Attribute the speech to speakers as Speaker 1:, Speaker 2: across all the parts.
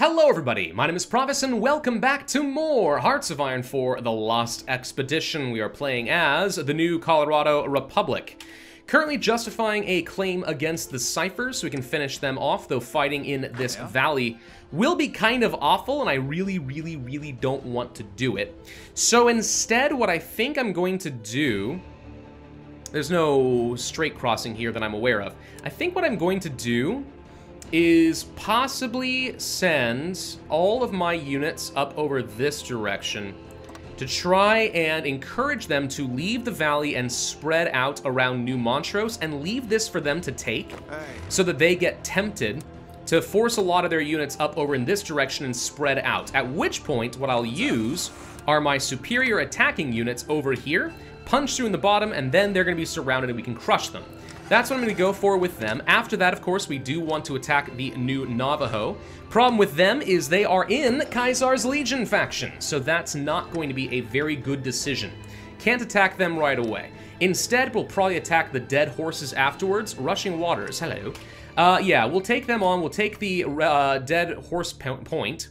Speaker 1: Hello everybody, my name is Pravus and welcome back to more Hearts of Iron 4 The Lost Expedition. We are playing as the new Colorado Republic. Currently justifying a claim against the Ciphers so we can finish them off, though fighting in this valley will be kind of awful and I really don't want to do it. So instead what I think I'm going to do... There's no straight crossing here that I'm aware of. I think what I'm going to do is possibly send all of my units up over this direction to try and encourage them to leave the valley and spread out around New Montrose and leave this for them to take so that they get tempted to force a lot of their units up over in this direction and spread out. At which point, what I'll use are my superior attacking units over here, punch through in the bottom, and then they're going to be surrounded and we can crush them. That's what I'm going to go for with them. After that, of course, we do want to attack the new Navajo. Problem with them is they are in Caesar's Legion faction, so that's not going to be a very good decision. Can't attack them right away. Instead, we'll probably attack the dead horses afterwards. Rushing Waters, hello. Yeah, we'll take them on. We'll take the dead horse point,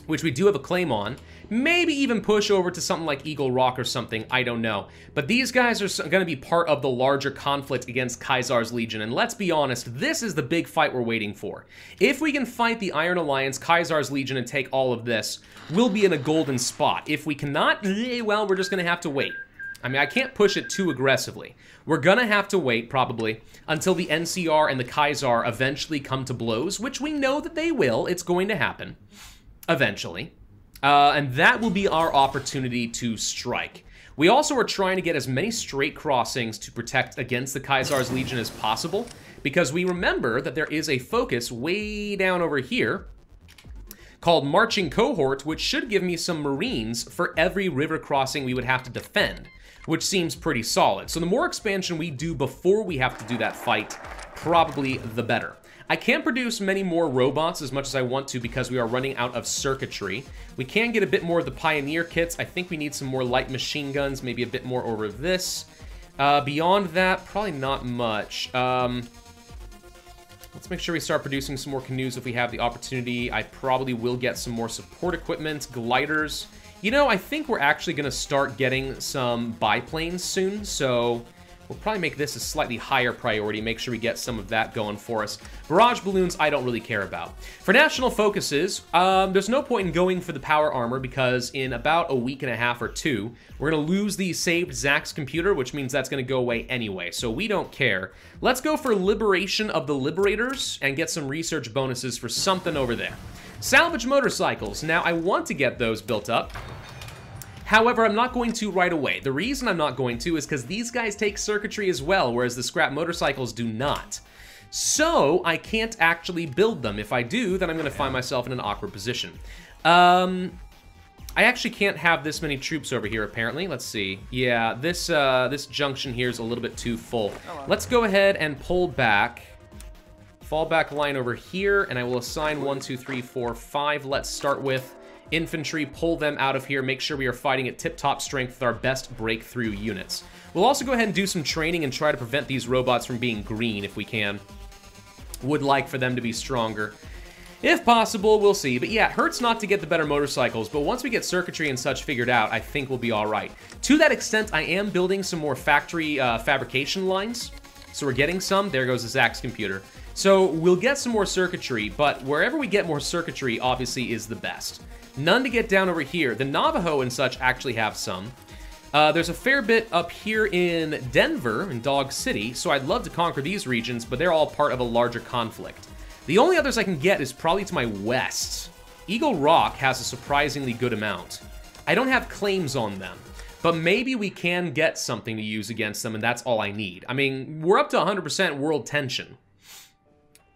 Speaker 1: which we do have a claim on. Maybe even push over to something like Eagle Rock or something, I don't know. But these guys are going to be part of the larger conflict against Caesar's Legion, and let's be honest, this is the big fight we're waiting for. If we can fight the Iron Alliance, Caesar's Legion, and take all of this, we'll be in a golden spot. If we cannot, well, we're just going to have to wait. I mean, I can't push it too aggressively. We're going to have to wait, probably, until the NCR and the Kaiser eventually come to blows, which we know that they will. It's going to happen, eventually. And that will be our opportunity to strike. We also are trying to get as many straight crossings to protect against the Caesar's Legion as possible, because we remember that there is a focus way down over here called Marching Cohort, which should give me some Marines for every river crossing we would have to defend, which seems pretty solid. So the more expansion we do before we have to do that fight, probably the better. I can't produce many more robots as much as I want to because we are running out of circuitry. We can get a bit more of the Pioneer kits. I think we need some more light machine guns, maybe a bit more over this. Beyond that, probably not much. Let's make sure we start producing some more canoes if we have the opportunity. I probably will get some more support equipment, gliders. You know, I think we're actually going to start getting some biplanes soon, so we'll probably make this a slightly higher priority, make sure we get some of that going for us. Barrage balloons, I don't really care about. For national focuses, there's no point in going for the power armor because in about a week and a half or two, we're going to lose the saved Zach's computer, which means that's going to go away anyway, so we don't care. Let's go for Liberation of the Liberators and get some research bonuses for something over there. Salvage motorcycles. Now, I want to get those built up. However, I'm not going to right away. The reason I'm not going to is because these guys take circuitry as well, whereas the scrap motorcycles do not. So, I can't actually build them. If I do, then I'm going to find myself in an awkward position. I actually can't have this many troops over here, apparently. Let's see. Yeah, this junction here is a little bit too full. Let's go ahead and pull back. Fallback line over here, and I will assign 1, 2, 3, 4, 5. Let's start with infantry, pull them out of here, make sure we are fighting at tip-top strength with our best breakthrough units. We'll also go ahead and do some training and try to prevent these robots from being green if we can. Would like for them to be stronger. If possible, we'll see. But yeah, it hurts not to get the better motorcycles, but once we get circuitry and such figured out, I think we'll be alright. To that extent, I am building some more factory fabrication lines. So we're getting some. There goes the Zach's computer. So we'll get some more circuitry, but wherever we get more circuitry, obviously, is the best. None to get down over here. The Navajo and such actually have some. There's a fair bit up here in Denver, in Dog City, so I'd love to conquer these regions, but they're all part of a larger conflict. The only others I can get is probably to my west. Eagle Rock has a surprisingly good amount. I don't have claims on them, but maybe we can get something to use against them, and that's all I need. I mean, we're up to 100% world tension.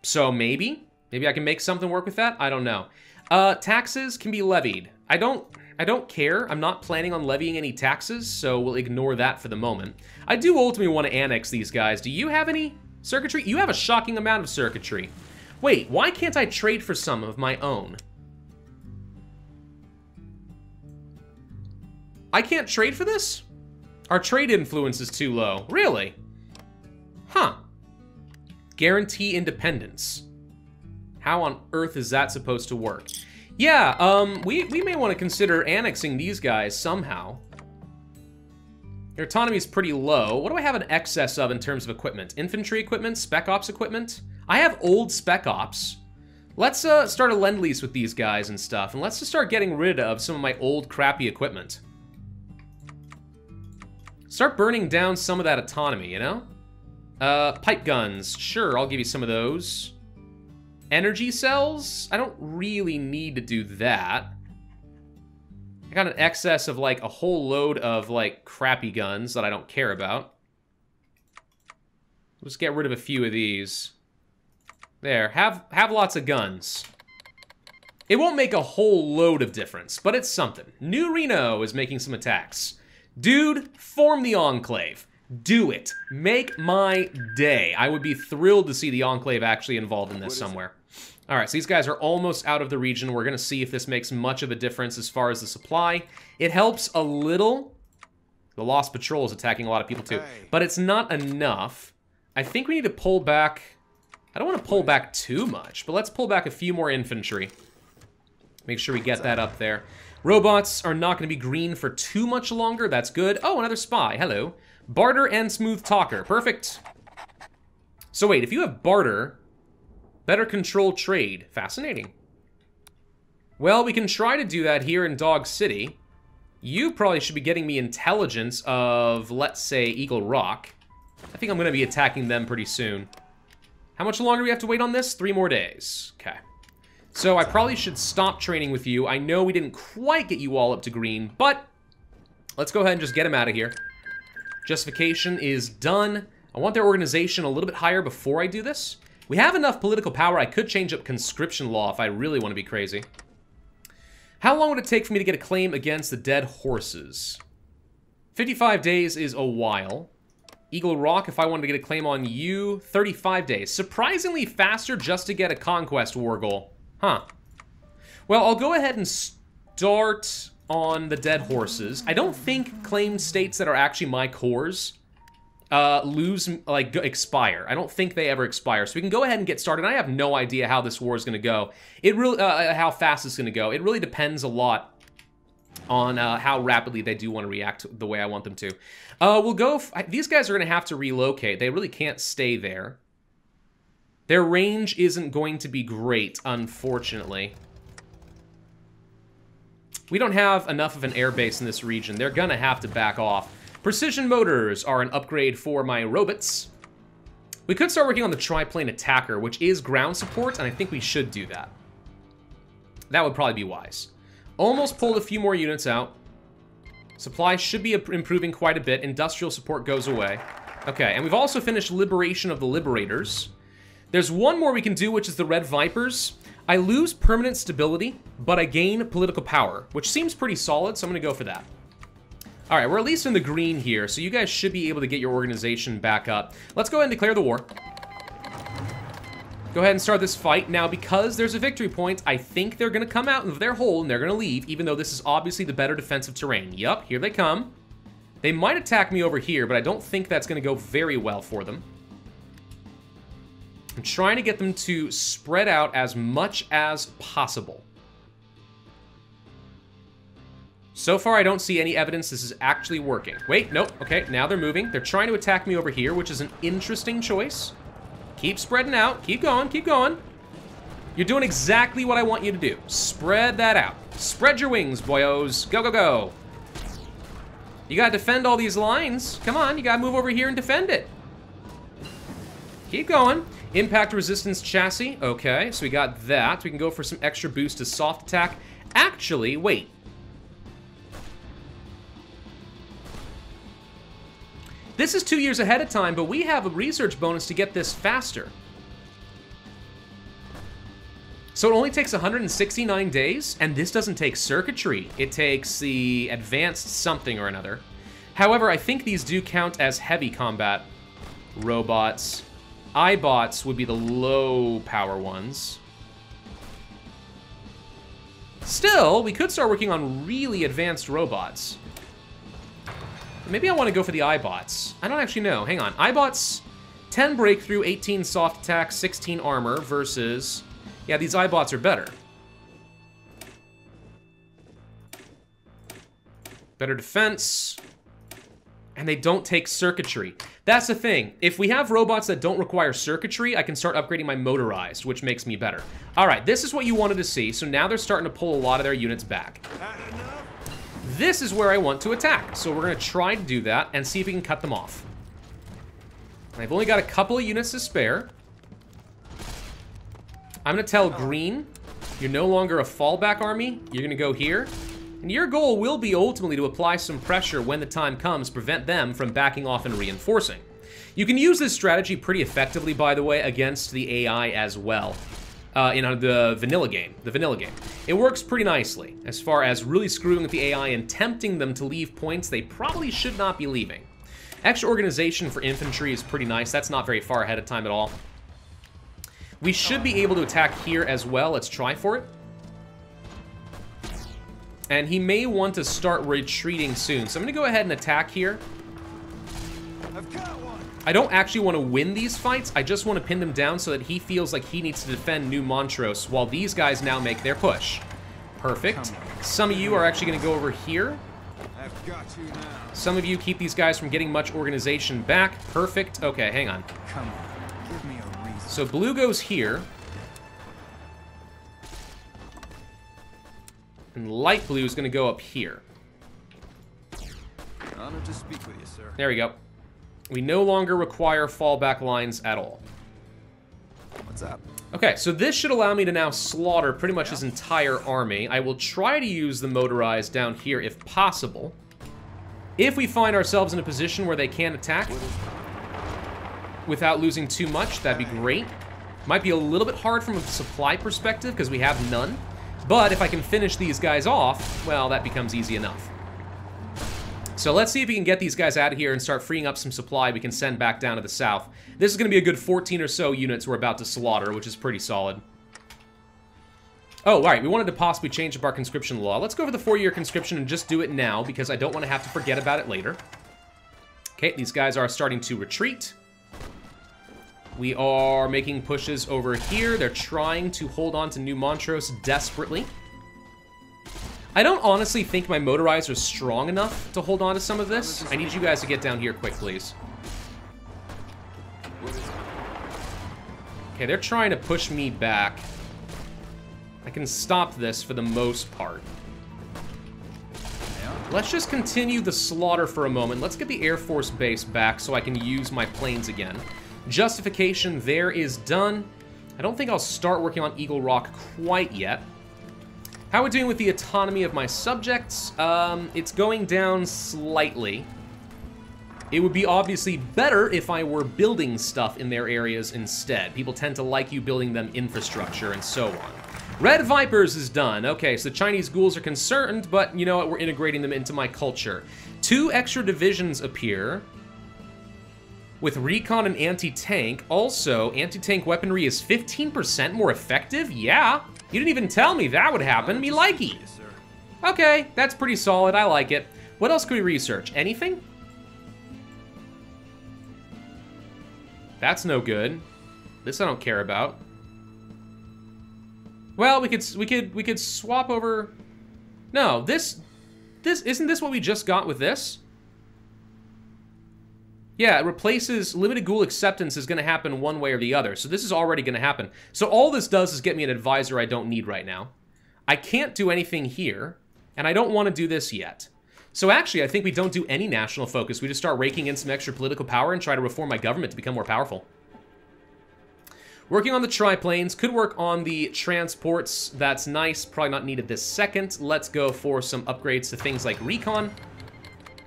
Speaker 1: So maybe I can make something work with that? I don't know. Taxes can be levied. I don't care. I'm not planning on levying any taxes, so we'll ignore that for the moment. I do ultimately want to annex these guys. Do you have any circuitry? You have a shocking amount of circuitry. Wait, why can't I trade for some of my own? I can't trade for this? Our trade influence is too low. Really? Huh. Guarantee independence. How on earth is that supposed to work? Yeah, we may want to consider annexing these guys somehow. Your autonomy is pretty low. What do I have an excess of in terms of equipment? Infantry equipment? Spec Ops equipment? I have old Spec Ops. Let's start a Lend-Lease with these guys and stuff, and let's just start getting rid of some of my old crappy equipment. Start burning down some of that autonomy, you know? Pipe guns. Sure, I'll give you some of those. Energy cells? I don't really need to do that. I got an excess of, like, a whole load of, like, crappy guns that I don't care about. Let's get rid of a few of these. There, have lots of guns. It won't make a whole load of difference, but it's something. New Reno is making some attacks. Dude, form the Enclave. Do it. Make my day. I would be thrilled to see the Enclave actually involved in this somewhere. Alright, so these guys are almost out of the region. We're going to see if this makes much of a difference as far as the supply. It helps a little. The Lost Patrol is attacking a lot of people too. But it's not enough. I think we need to pull back. I don't want to pull back too much, but let's pull back a few more infantry. Make sure we get that up there. Robots are not going to be green for too much longer. That's good. Oh, another spy. Hello. Barter and Smooth Talker. Perfect. So wait, if you have Barter, better control trade. Fascinating. Well, we can try to do that here in Dog City. You probably should be getting me intelligence of, let's say, Eagle Rock. I think I'm going to be attacking them pretty soon. How much longer do we have to wait on this? 3 more days. Okay. So I probably should stop training with you. I know we didn't quite get you all up to green, but let's go ahead and just get them out of here. Justification is done. I want their organization a little bit higher before I do this. We have enough political power. I could change up conscription law if I really want to be crazy. How long would it take for me to get a claim against the dead horses? 55 days is a while. Eagle Rock, if I wanted to get a claim on you, 35 days. Surprisingly faster just to get a conquest war goal. Huh. Well, I'll go ahead and start on the dead horses. I don't think claimed states that are actually my cores expire. I don't think they ever expire. So we can go ahead and get started. I have no idea how this war is going to go. It really, how fast it's going to go. It really depends a lot on how rapidly they do want to react the way I want them to. We'll go... these guys are going to have to relocate. They really can't stay there. Their range isn't going to be great, unfortunately. We don't have enough of an airbase in this region. They're going to have to back off. Precision motors are an upgrade for my robots. We could start working on the triplane attacker, which is ground support, and I think we should do that. That would probably be wise. Almost pulled a few more units out. Supply should be improving quite a bit. Industrial support goes away. Okay, and we've also finished Liberation of the Liberators. There's one more we can do, which is the Red Vipers. I lose permanent stability, but I gain political power, which seems pretty solid, so I'm going to go for that. All right, we're at least in the green here, so you guys should be able to get your organization back up. Let's go ahead and declare the war. Go ahead and start this fight. Now, because there's a victory point, I think they're going to come out of their hole and they're going to leave, even though this is obviously the better defensive terrain. Yup, here they come. They might attack me over here, but I don't think that's going to go very well for them. I'm trying to get them to spread out as much as possible. So far, I don't see any evidence this is actually working. Wait, nope. Okay, now they're moving. They're trying to attack me over here, which is an interesting choice. Keep spreading out. Keep going. Keep going. You're doing exactly what I want you to do. Spread that out. Spread your wings, boyos. Go, go, go. You gotta defend all these lines. Come on, you gotta move over here and defend it. Keep going. Impact resistance chassis. Okay, so we got that. We can go for some extra boost to soft attack. Actually, wait. This is 2 years ahead of time, but we have a research bonus to get this faster. So it only takes 169 days, and this doesn't take circuitry. It takes the advanced something or another. However, I think these do count as heavy combat robots. iBots would be the low power ones. Still, we could start working on really advanced robots. Maybe I want to go for the iBots. I don't actually know. Hang on. iBots, 10 breakthrough, 18 soft attack, 16 armor versus Yeah, these iBots are better. Better defense. And they don't take circuitry. That's the thing. If we have robots that don't require circuitry, I can start upgrading my motorized, which makes me better. All right, this is what you wanted to see. So now they're starting to pull a lot of their units back. This is where I want to attack. So we're going to try to do that and see if we can cut them off. I've only got a couple of units to spare. I'm going to tell green, you're no longer a fallback army. You're going to go here. And your goal will be ultimately to apply some pressure when the time comes, prevent them from backing off and reinforcing. You can use this strategy pretty effectively, by the way, against the AI as well. In the vanilla game. It works pretty nicely as far as really screwing with the AI and tempting them to leave points they probably should not be leaving. Extra organization for infantry is pretty nice. That's not very far ahead of time at all. We should be able to attack here as well. Let's try for it. And he may want to start retreating soon. So I'm going to go ahead and attack here. I don't actually want to win these fights. I just want to pin him down so that he feels like he needs to defend New Montrose while these guys now make their push. Perfect. Some of you are actually going to go over here. Some of you keep these guys from getting much organization back. Perfect. Okay, hang on. Give me a reason. So blue goes here. And light blue is going to go up here. Honored to speak with you, sir. There we go. We no longer require fallback lines at all. What's up? Okay, so this should allow me to now slaughter pretty much his entire army. I will try to use the motorized down here if possible. If we find ourselves in a position where they can attack without losing too much, that'd be great. Might be a little bit hard from a supply perspective because we have none. But if I can finish these guys off, well, that becomes easy enough. So let's see if we can get these guys out of here and start freeing up some supply we can send back down to the south. This is going to be a good 14 or so units we're about to slaughter, which is pretty solid. Oh, all right, we wanted to possibly change up our conscription law. Let's go over the 4-year conscription and just do it now because I don't want to have to forget about it later. Okay, these guys are starting to retreat. We are making pushes over here. They're trying to hold on to New Montrose desperately. I don't honestly think my motorized are strong enough to hold on to some of this. I need you guys to get down here quick, please. Okay, they're trying to push me back. I can stop this for the most part. Let's just continue the slaughter for a moment. Let's get the Air Force base back so I can use my planes again. Justification there is done. I don't think I'll start working on Eagle Rock quite yet. How are we doing with the autonomy of my subjects? It's going down slightly. It would be obviously better if I were building stuff in their areas instead. People tend to like you building them infrastructure and so on. Red Vipers is done. Okay, so the Chinese ghouls are concerned, but you know what? We're integrating them into my culture. 2 extra divisions appear with recon and anti-tank. Also, anti-tank weaponry is 15% more effective? Yeah. You didn't even tell me that would happen. Me likey. Okay, that's pretty solid. I like it. What else could we research? Anything? That's no good. This I don't care about. Well, we could swap over. No, this isn't this what we just got with this? Yeah, it replaces limited ghoul acceptance is going to happen one way or the other. So this is already going to happen. So all this does is get me an advisor I don't need right now. I can't do anything here, and I don't want to do this yet. So actually, I think we don't do any national focus. We just start raking in some extra political power and try to reform my government to become more powerful. Working on the triplanes, could work on the transports. That's nice, probably not needed this second. Let's go for some upgrades to things like recon.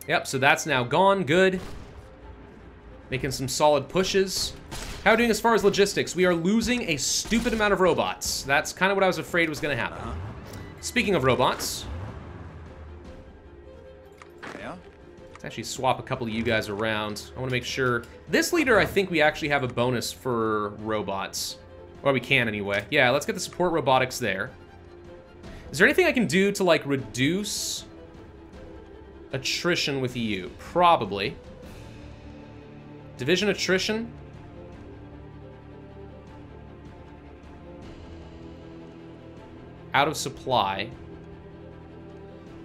Speaker 1: Yep, so that's now gone, good. Making some solid pushes. How are we doing as far as logistics? We are losing a stupid amount of robots. That's kind of what I was afraid was going to happen. Speaking of robots. Yeah. Let's actually swap a couple of you guys around. I want to make sure. This leader, I think we actually have a bonus for robots. Or we can anyway. Yeah, let's get the support robotics there. Is there anything I can do to, like, reduce attrition with you? Probably. Division attrition. Out of supply.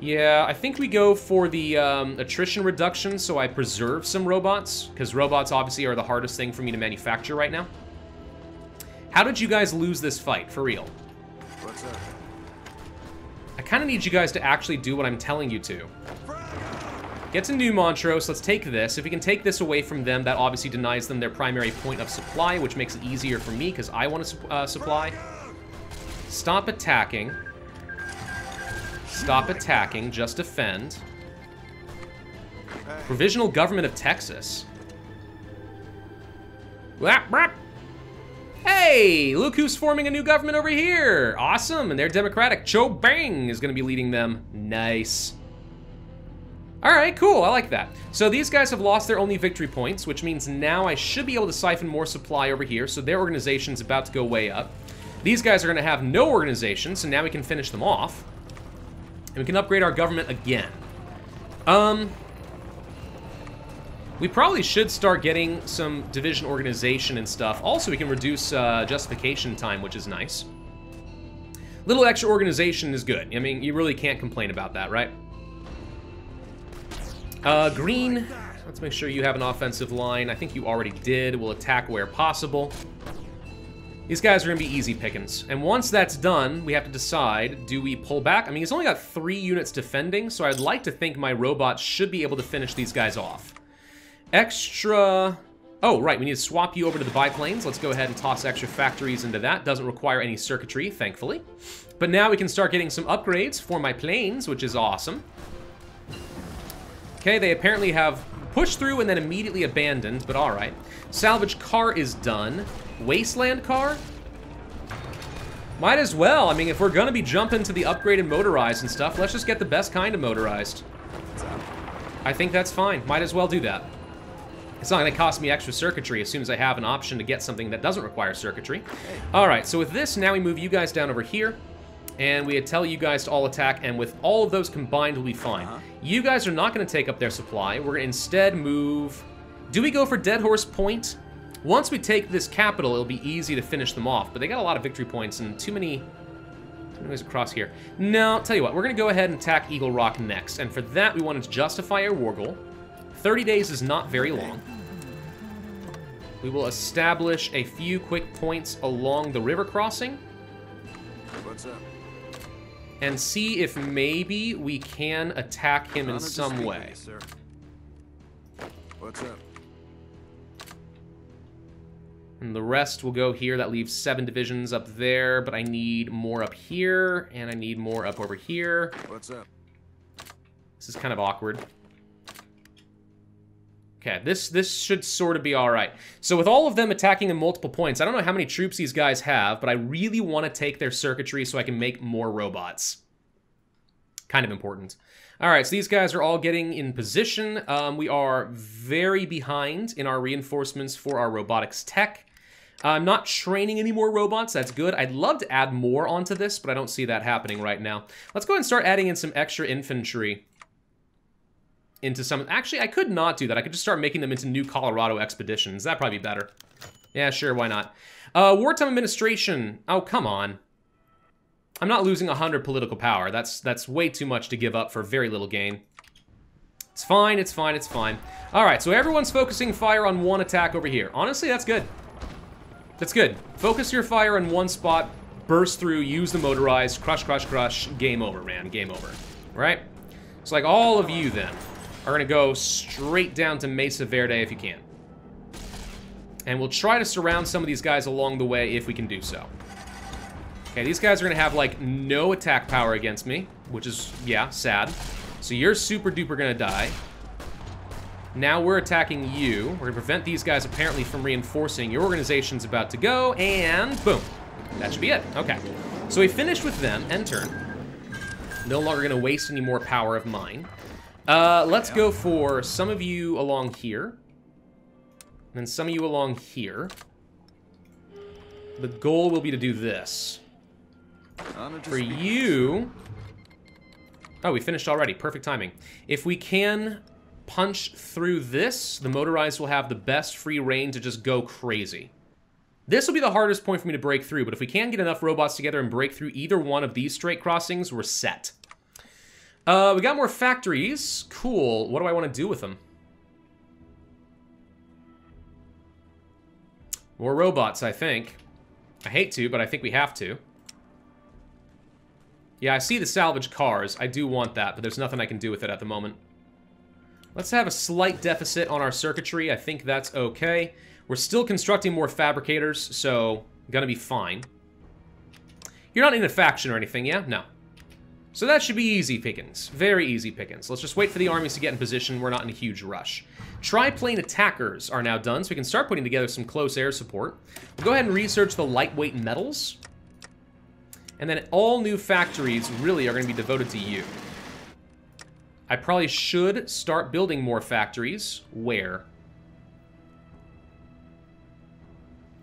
Speaker 1: Yeah, I think we go for the attrition reduction, so I preserve some robots, because robots obviously are the hardest thing for me to manufacture right now. How did you guys lose this fight, for real?
Speaker 2: What's up?
Speaker 1: I kind of need you guys to actually do what I'm telling you to. Get to New Montrose, let's take this. If we can take this away from them, that obviously denies them their primary point of supply, which makes it easier for me, because I want to supply. Stop attacking. Stop attacking, just defend. Provisional Government of Texas. Hey, look who's forming a new government over here. Awesome, and they're democratic. Cho Bang is gonna be leading them. Nice. All right, cool, I like that. So these guys have lost their only victory points, which means now I should be able to siphon more supply over here, so their organization's about to go way up. These guys are gonna have no organization, so now we can finish them off. And we can upgrade our government again. We probably should start getting some division organization and stuff. Also, we can reduce justification time, which is nice. Little extra organization is good. I mean, you really can't complain about that, right? Green, let's make sure you have an offensive line. I think you already did. We'll attack where possible. These guys are gonna be easy pickings. And once that's done, we have to decide, do we pull back? I mean, he's only got 3 units defending, so I'd like to think my robots should be able to finish these guys off. Extra... Oh, right, we need to swap you over to the biplanes. Let's go ahead and toss extra factories into that. Doesn't require any circuitry, thankfully. But now we can start getting some upgrades for my planes, which is awesome. Okay, they apparently have pushed through and then immediately abandoned, but all right. Salvage car is done. Wasteland car? Might as well. I mean, if we're gonna be jumping to the upgraded motorized and stuff, let's just get the best kind of motorized. I think that's fine. Might as well do that. It's not gonna cost me extra circuitry as soon as I have an option to get something that doesn't require circuitry. All right, so with this, now we move you guys down over here. And we tell you guys to all attack, and with all of those combined, we'll be fine. You guys are not going to take up their supply. We're going to instead move... Do we go for Dead Horse Point? Once we take this capital, it'll be easy to finish them off, but they got a lot of victory points and too many ways across here. No, tell you what, we're going to go ahead and attack Eagle Rock next, and for that, we wanted to justify our war goal. 30 days is not very long. We will establish a few quick points along the river crossing.
Speaker 2: What's up?
Speaker 1: And see if maybe we can attack him in some way.
Speaker 2: Sir. What's up?
Speaker 1: And the rest will go here. That leaves 7 divisions up there, but I need more up here, and I need more up over here.
Speaker 2: What's up?
Speaker 1: This is kind of awkward. Okay, this should sort of be all right. So with all of them attacking in multiple points, I don't know how many troops these guys have, but I really want to take their circuitry so I can make more robots. Kind of important. All right, so these guys are all getting in position. We are very behind in our reinforcements for our robotics tech. I'm not training any more robots, that's good. I'd love to add more onto this, but I don't see that happening right now. Let's go ahead and start adding in some extra infantry into some... Actually, I could not do that. I could just start making them into new Colorado expeditions. That'd probably be better. Yeah, sure, why not? Wartime administration. Oh, come on. I'm not losing 100 political power. That's way too much to give up for very little gain. It's fine, it's fine, it's fine. All right, so everyone's focusing fire on one attack over here. Honestly, that's good. That's good. Focus your fire on one spot, burst through, use the motorized, crush, crush, crush. Game over, man, game over. Right? So like all of you then are gonna go straight down to Mesa Verde if you can. And we'll try to surround some of these guys along the way if we can do so. Okay, these guys are gonna have like no attack power against me, which is, yeah, sad. So you're super duper gonna die. Now we're attacking you. We're gonna prevent these guys apparently from reinforcing. Your organization's about to go, and boom. That should be it, okay. So we finished with them, end turn. No longer gonna waste any more power of mine. Let's go for some of you along here. And then some of you along here. The goal will be to do this. For you... Oh, we finished already. Perfect timing. If we can punch through this, the motorized will have the best free reign to just go crazy. This will be the hardest point for me to break through, but if we can get enough robots together and break through either one of these straight crossings, we're set. We got more factories. Cool. What do I want to do with them? More robots, I think. I hate to, but I think we have to. Yeah, I see the salvage cars. I do want that, but there's nothing I can do with it at the moment. Let's have a slight deficit on our circuitry. I think that's okay. We're still constructing more fabricators, so gonna be fine. You're not in a faction or anything, yeah? No. So that should be easy pickings. Very easy pickings. Let's just wait for the armies to get in position. We're not in a huge rush. Triplane attackers are now done, so we can start putting together some close air support. We'll go ahead and research the lightweight metals. And then all new factories really are going to be devoted to you. I probably should start building more factories. Where?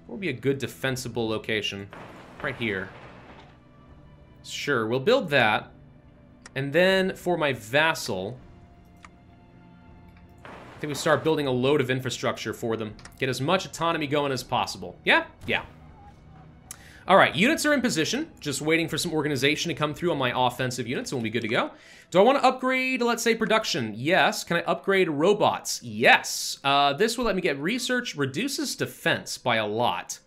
Speaker 1: What would be a good defensible location? Right here. Sure, we'll build that. And then for my vassal, I think we start building a load of infrastructure for them. Get as much autonomy going as possible. Yeah? Yeah. Alright, units are in position. Just waiting for some organization to come through on my offensive units, and we'll be good to go. Do I want to upgrade, let's say, production? Yes. Can I upgrade robots? Yes. This will let me get research, reduces defense by a lot.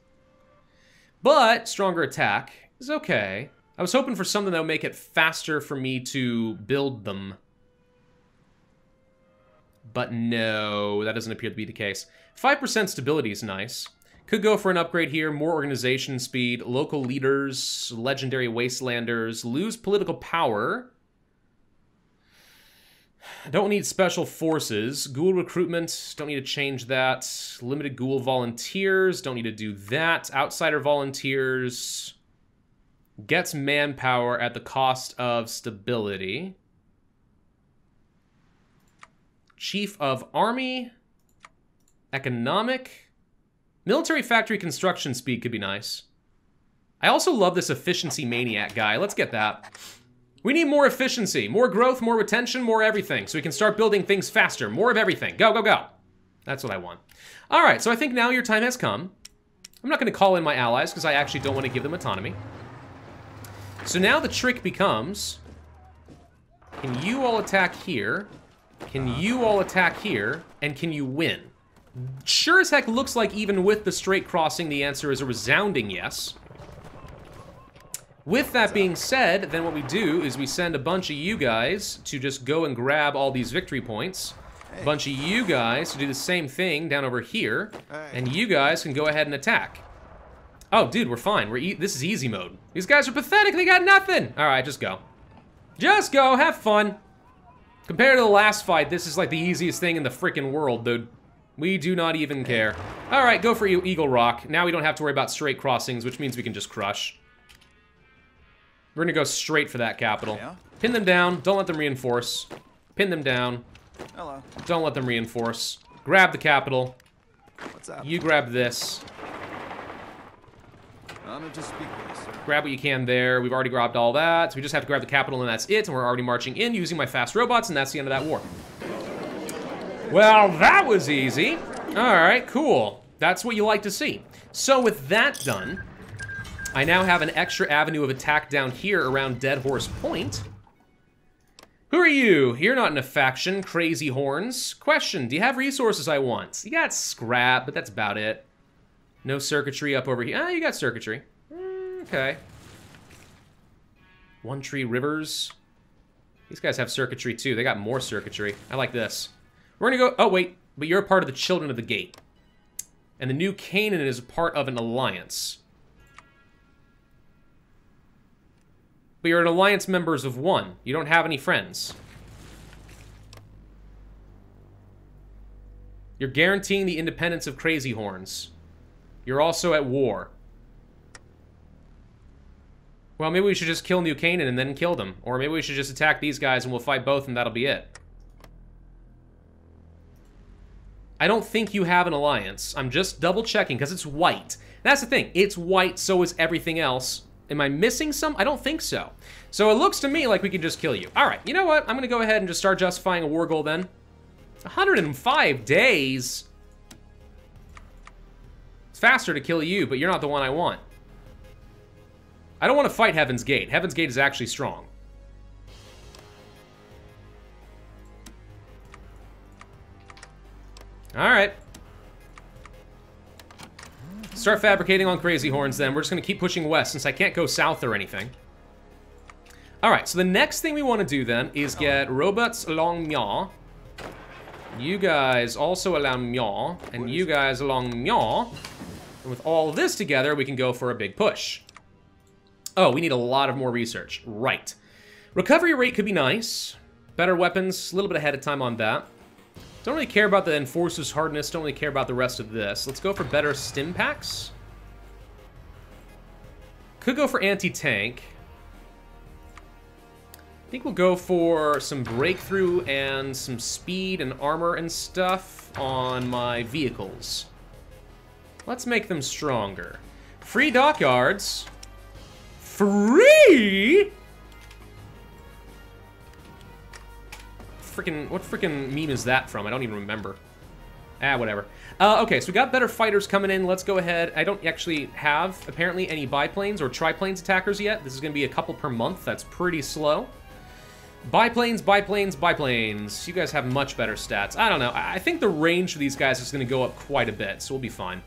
Speaker 1: But stronger attack is okay. I was hoping for something that would make it faster for me to build them. But no, that doesn't appear to be the case. 5% stability is nice. Could go for an upgrade here, more organization speed, local leaders, legendary wastelanders, lose political power. Don't need special forces. Ghoul recruitment, don't need to change that. Limited ghoul volunteers, don't need to do that. Outsider volunteers gets manpower at the cost of stability. Chief of Army, economic. Military factory construction speed could be nice. I also love this efficiency maniac guy. Let's get that. We need more efficiency, more growth, more retention, more everything, so we can start building things faster. More of everything. Go, go, go. That's what I want. All right, so I think now your time has come. I'm not going to call in my allies because I actually don't want to give them autonomy. So now the trick becomes, can you all attack here? Can you all attack here? And can you win? Sure as heck looks like even with the straight crossing, the answer is a resounding yes. With that being said, then what we do is we send a bunch of you guys to just go and grab all these victory points. A bunch of you guys to do the same thing down over here. And you guys can go ahead and attack. Oh, dude, we're fine. This is easy mode. These guys are pathetic. They got nothing. All right, just go. Just go. Have fun. Compared to the last fight, this is like the easiest thing in the freaking world, dude. We do not even care. All right, go for Eagle Rock. Now we don't have to worry about straight crossings, which means we can just crush. We're gonna go straight for that capital.
Speaker 2: Yeah.
Speaker 1: Pin them down. Don't let them reinforce. Pin them down.
Speaker 2: Hello.
Speaker 1: Don't let them reinforce. Grab the capital.
Speaker 2: What's up?
Speaker 1: You grab this.
Speaker 2: Honored to speak with you, sir.
Speaker 1: Grab what you can there. We've already grabbed all that. So we just have to grab the capital and that's it. And we're already marching in using my fast robots, and that's the end of that war. Well, that was easy. All right, cool. That's what you like to see. So with that done, I now have an extra avenue of attack down here around Dead Horse Point. Who are you? You're not in a faction, Crazy Horns. Question, do you have resources I want? You got scrap, but that's about it. No circuitry up over here. Ah, you got circuitry. Okay. One Tree Rivers. These guys have circuitry too. They got more circuitry. I like this. We're gonna go, oh wait, but you're a part of the Children of the Gate. And the new Canaan is a part of an alliance. But you're an alliance members of one. You don't have any friends. You're guaranteeing the independence of Crazy Horns. You're also at war. Well, maybe we should just kill New Canaan and then kill them. Or maybe we should just attack these guys and we'll fight both and that'll be it. I don't think you have an alliance. I'm just double checking because it's white. That's the thing. It's white, so is everything else. Am I missing some? I don't think so. So it looks to me like we can just kill you. All right, you know what? I'm going to go ahead and just start justifying a war goal then. 105 days. It's faster to kill you, but you're not the one I want. I don't want to fight Heaven's Gate. Heaven's Gate is actually strong. Alright. Start fabricating on Crazy Horns then. We're just going to keep pushing west since I can't go south or anything. Alright, so the next thing we want to do then is get robots along Mya. You guys also along Mya. And you guys along Mya. And with all of this together, we can go for a big push. Oh, we need a lot of more research. Right. Recovery rate could be nice. Better weapons, a little bit ahead of time on that. Don't really care about the Enforcer's hardness, don't really care about the rest of this. Let's go for better stim packs. Could go for anti-tank. I think we'll go for some breakthrough and some speed and armor and stuff on my vehicles. Let's make them stronger. Free dockyards. Free? What freaking meme is that from? I don't even remember. Ah, whatever. Okay, so we got better fighters coming in. Let's go ahead. I don't actually have, apparently, any biplanes or triplanes attackers yet. This is going to be a couple per month. That's pretty slow. Biplanes, biplanes, biplanes. You guys have much better stats. I don't know. I think the range for these guys is going to go up quite a bit, so we'll be fine.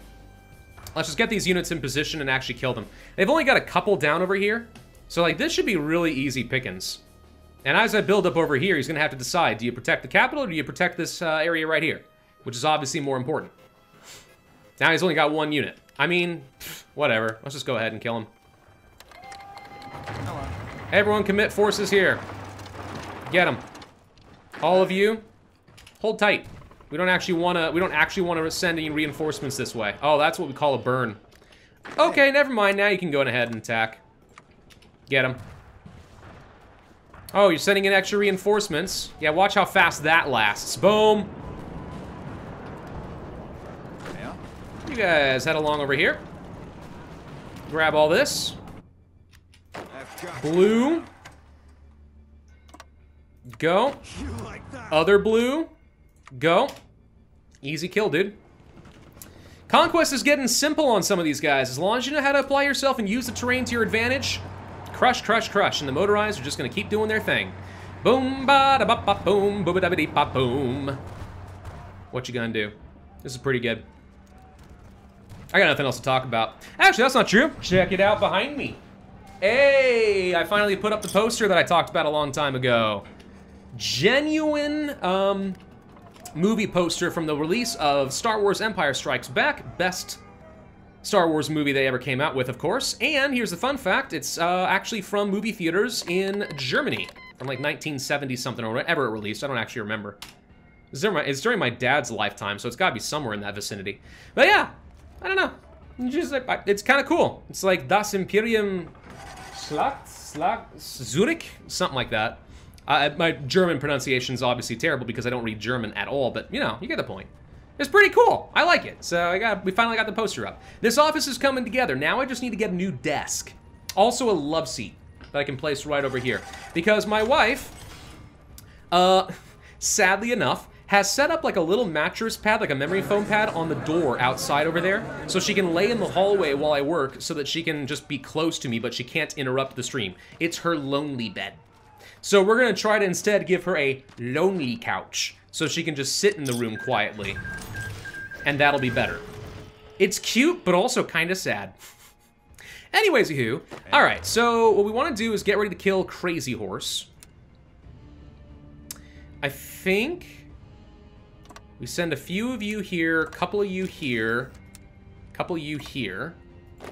Speaker 1: Let's just get these units in position and actually kill them. They've only got a couple down over here, so like this should be really easy pickings. And as I build up over here, he's going to have to decide, do you protect the capital or do you protect this area right here? Which is obviously more important. Now he's only got one unit. I mean, whatever. Let's just go ahead and kill him.
Speaker 2: Hello.
Speaker 1: Everyone commit forces here. Get him. All of you, hold tight. We don't actually want to send any reinforcements this way. Oh, that's what we call a burn. Okay, never mind. Now you can go ahead and attack. Get him. Oh, you're sending in extra reinforcements. Yeah, watch how fast that lasts. Boom.
Speaker 2: Yeah.
Speaker 1: You guys head along over here. Grab all this. Blue. Go. Other blue. Go. Easy kill, dude. Conquest is getting simple on some of these guys. As long as you know how to apply yourself and use the terrain to your advantage, crush, crush, crush. And the motorized are just going to keep doing their thing. Boom, ba da ba ba boom, boom, da ba dee ba boom. What you gonna do? This is pretty good. I got nothing else to talk about. Actually, that's not true. Check it out behind me. Hey, I finally put up the poster that I talked about a long time ago. Genuine movie poster from the release of Star Wars Empire Strikes Back. Best Star Wars movie they ever came out with, of course. And here's the fun fact. It's actually from movie theaters in Germany from like 1970 something or whatever it released. I don't actually remember. It's during my dad's lifetime, so it's gotta be somewhere in that vicinity. But yeah, I don't know. It's kind of cool. It's like Das Imperium Zurich? Something like that. My German pronunciation is obviously terrible because I don't read German at all, but you know, you get the point. It's pretty cool. I like it. So we finally got the poster up. This office is coming together. Now I just need to get a new desk. Also a love seat that I can place right over here. Because my wife, sadly enough, has set up like a little mattress pad, like a memory foam pad on the door outside over there. So she can lay in the hallway while I work so that she can just be close to me, but she can't interrupt the stream. It's her lonely bed. So we're gonna try to instead give her a lonely couch so she can just sit in the room quietly. And that'll be better. It's cute, but also kind of sad. Anyways, who? All right, so what we want to do is get ready to kill Crazy Horse. I think we send a few of you here, a couple of you here, a couple of you here.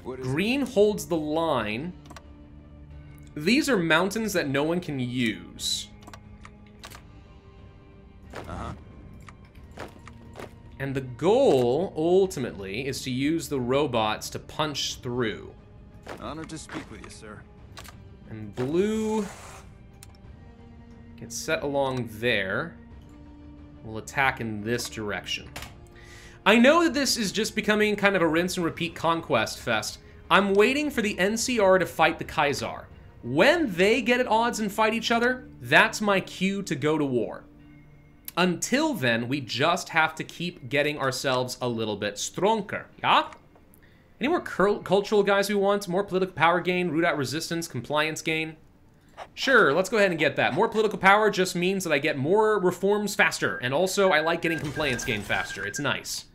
Speaker 1: Green holds the line. These are mountains that no one can use.
Speaker 2: Uh-huh.
Speaker 1: And the goal, ultimately, is to use the robots to punch through.
Speaker 2: Honored to speak with you, sir.
Speaker 1: And blue gets set along there. We'll attack in this direction. I know that this is just becoming kind of a rinse and repeat conquest fest. I'm waiting for the NCR to fight the Kaiser. When they get at odds and fight each other, that's my cue to go to war. Until then, we just have to keep getting ourselves a little bit stronger, yeah? Any more cultural guys we want? More political power gain, root out resistance, compliance gain? Sure, let's go ahead and get that. More political power just means that I get more reforms faster, and also I like getting compliance gain faster. It's nice.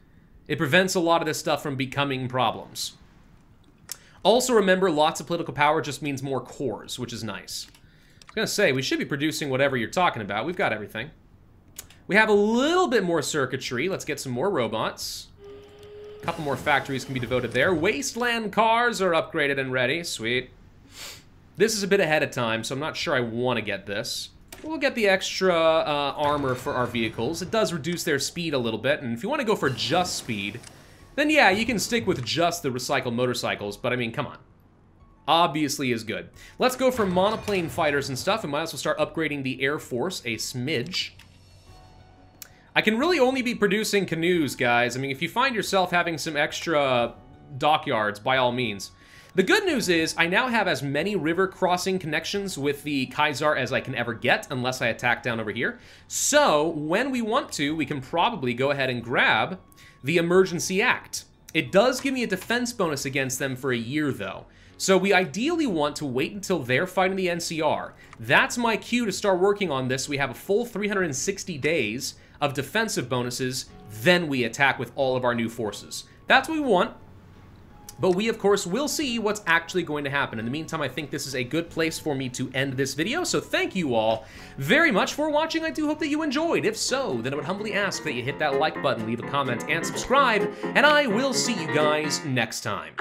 Speaker 1: It prevents a lot of this stuff from becoming problems. Also remember, lots of political power just means more cores, which is nice. I was gonna say, we should be producing whatever you're talking about. We've got everything. We have a little bit more circuitry. Let's get some more robots. A couple more factories can be devoted there. Wasteland cars are upgraded and ready. Sweet. This is a bit ahead of time, so I'm not sure I want to get this. We'll get the extra armor for our vehicles. It does reduce their speed a little bit, and if you want to go for just speed, then yeah, you can stick with just the recycled motorcycles, but I mean, come on. Obviously is good. Let's go for monoplane fighters and stuff, and might as well start upgrading the Air Force a smidge. I can really only be producing canoes, guys. I mean, if you find yourself having some extra dockyards, by all means. The good news is, I now have as many river crossing connections with the Kaiser as I can ever get, unless I attack down over here. So, when we want to, we can probably go ahead and grab the Emergency Act. It does give me a defense bonus against them for a year, though. So we ideally want to wait until they're fighting the NCR. That's my cue to start working on this. We have a full 360 days of defensive bonuses, then we attack with all of our new forces. That's what we want. But we, of course, will see what's actually going to happen. In the meantime, I think this is a good place for me to end this video, so thank you all very much for watching. I do hope that you enjoyed. If so, then I would humbly ask that you hit that like button, leave a comment, and subscribe, and I will see you guys next time.